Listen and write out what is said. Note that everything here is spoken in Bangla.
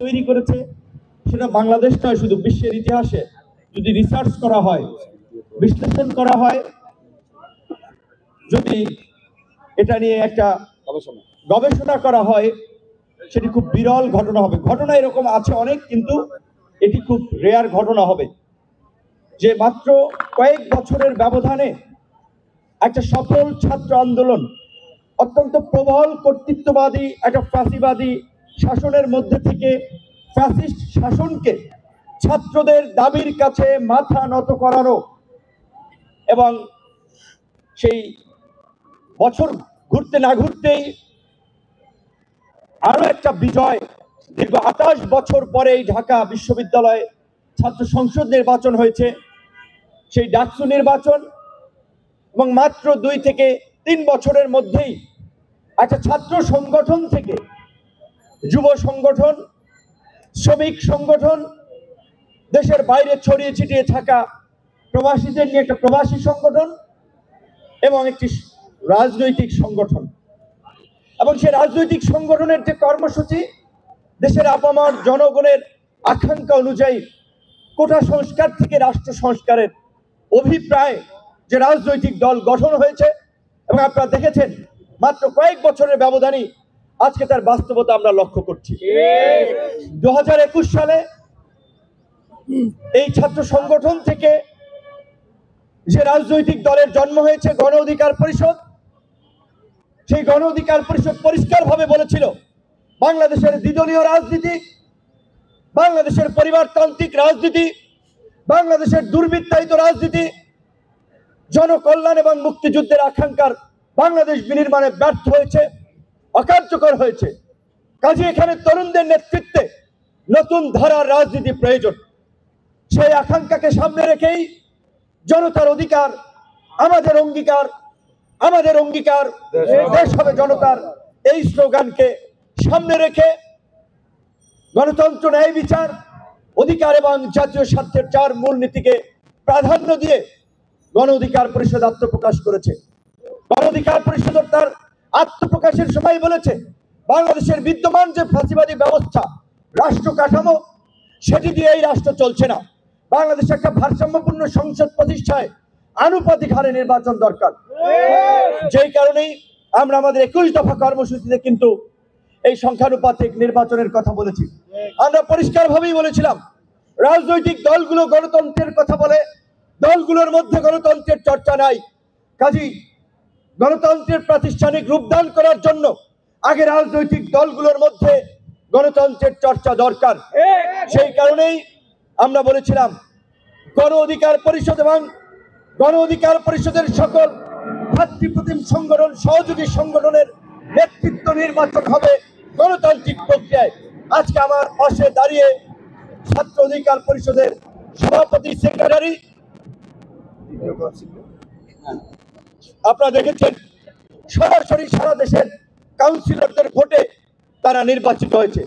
তৈরি করেছে সেটা বাংলাদেশ নয়, শুধু বিশ্বের ইতিহাসে যদি রিসার্চ করা হয়, বিশ্লেষণ করা হয়, যদি এটা নিয়ে একটা গবেষণা করা হয়, সেটি খুব বিরল ঘটনা হবে। ঘটনা এরকম আছে অনেক, কিন্তু এটি খুব রেয়ার ঘটনা হবে যে মাত্র কয়েক বছরের ব্যবধানে একটা সফল ছাত্র আন্দোলন অত্যন্ত প্রবল কর্তৃত্ববাদী একটা ফ্যাসিবাদী শাসনের মধ্যে থেকে ফ্যাসিস্ট শাসনকে ছাত্রদের দাবির কাছে মাথা নত করানো এবং সেই বছর ঘুরতে না ঘুরতেই আরো একটা বিজয়। দীর্ঘ 28 বছর পরে ঢাকা বিশ্ববিদ্যালয়ে ছাত্র সংসদ নির্বাচন হয়েছে, সেই ডাকসু নির্বাচন, এবং মাত্র 2 থেকে 3 বছরের মধ্যেই একটা ছাত্র সংগঠন থেকে যুব সংগঠন, শ্রমিক সংগঠন, দেশের বাইরে ছড়িয়ে ছিটিয়ে থাকা প্রবাসীদের নিয়ে একটা প্রবাসী সংগঠন এবং একটি রাজনৈতিক সংগঠন, এবং সেই রাজনৈতিক সংগঠনের যে কর্মসূচি দেশের আপামর জনগণের আকাঙ্ক্ষা অনুযায়ী কোটা সংস্কার থেকে রাষ্ট্র সংস্কারের অভিপ্রায় যে রাজনৈতিক দল গঠন হয়েছে, এবং আপনারা দেখেছেন মাত্র কয়েক বছরের ব্যবধানে আজকে তার বাস্তবতা আমরা লক্ষ্য করছি। 2021 সালে এই ছাত্র সংগঠন থেকে যে রাজনৈতিক দলের জন্ম হয়েছে গণ অধিকার পরিষদ, সেই গণ অধিকার পরিষদ পরিষ্কারভাবে বলেছিল বাংলাদেশের দ্বিদলীয় রাজনীতি, বাংলাদেশের পরিবারতান্ত্রিক রাজনীতি, বাংলাদেশের দুর্বৃত্তায়িত রাজনীতি, জনকল্যাণ এবং মুক্তিযুদ্ধের আকাঙ্ক্ষার বাংলাদেশ বিনির্মাণে ব্যর্থ হয়েছে, অকার্যকর হয়েছে। কাজে এখানে তরুণদের নেতৃত্বে নতুন ধারার রাজনীতি প্রয়োজন। সেই আকাঙ্ক্ষাকে সামনে রেখেই জনতার অধিকার আমাদের অঙ্গীকার, আমাদের অঙ্গীকার দেশ হবে জনতার, এই স্লোগানকে সামনে রেখে গণতন্ত্র, ন্যায় বিচার, অধিকার এবং জাতীয় স্বার্থের 4 মূলনীতিকে প্রাধান্য দিয়ে গণ অধিকার পরিষদ আত্মপ্রকাশ করেছে। গণ অধিকার পরিষদ তার আত্মপ্রকাশের সময় বলেছে বাংলাদেশের বিদ্যমান যে ফাঁসিবাদী ব্যবস্থা, রাষ্ট্র কাঠামো, সেটি দিয়ে এই রাষ্ট্র চলছে না। বাংলাদেশে একটা ভারসাম্যপূর্ণ সংসদ প্রতিষ্ঠায় আনুপাতিক হারে নির্বাচন দরকার। যেই কারণেই আমরা আমাদের 21 দফা কর্মসূচিতে কিন্তু এই সংখ্যানুপাতিক নির্বাচনের কথা বলেছি। আমরা পরিষ্কারভাবেই বলেছিলাম রাজনৈতিক দলগুলো গণতন্ত্রের কথা বলে, দলগুলোর মধ্যে গণতন্ত্রের চর্চা নাই। কাজী গণতন্ত্রের প্রাতিষ্ঠানিক রূপদান করার জন্য আগে রাজনৈতিক দলগুলোর মধ্যে গণতন্ত্রের চর্চা দরকার। সেই কারণেই আমরা বলেছিলাম গণ অধিকার পরিষদ এবং গণ অধিকার পরিষদের সকল ভাতৃপ্রতিম সংগঠন, সহযোগী সংগঠনের নেতৃত্ব নির্বাচন হবে গণতান্ত্রিক প্রক্রিয়ায়। আজকে আমার পাশে দাঁড়িয়ে ছাত্র অধিকার পরিষদের সভাপতি, সেক্রেটারি, আপনারা দেখেছেন সরাসরি সারা দেশের কাউন্সিলরদের ভোটে তারা নির্বাচিত হয়েছে।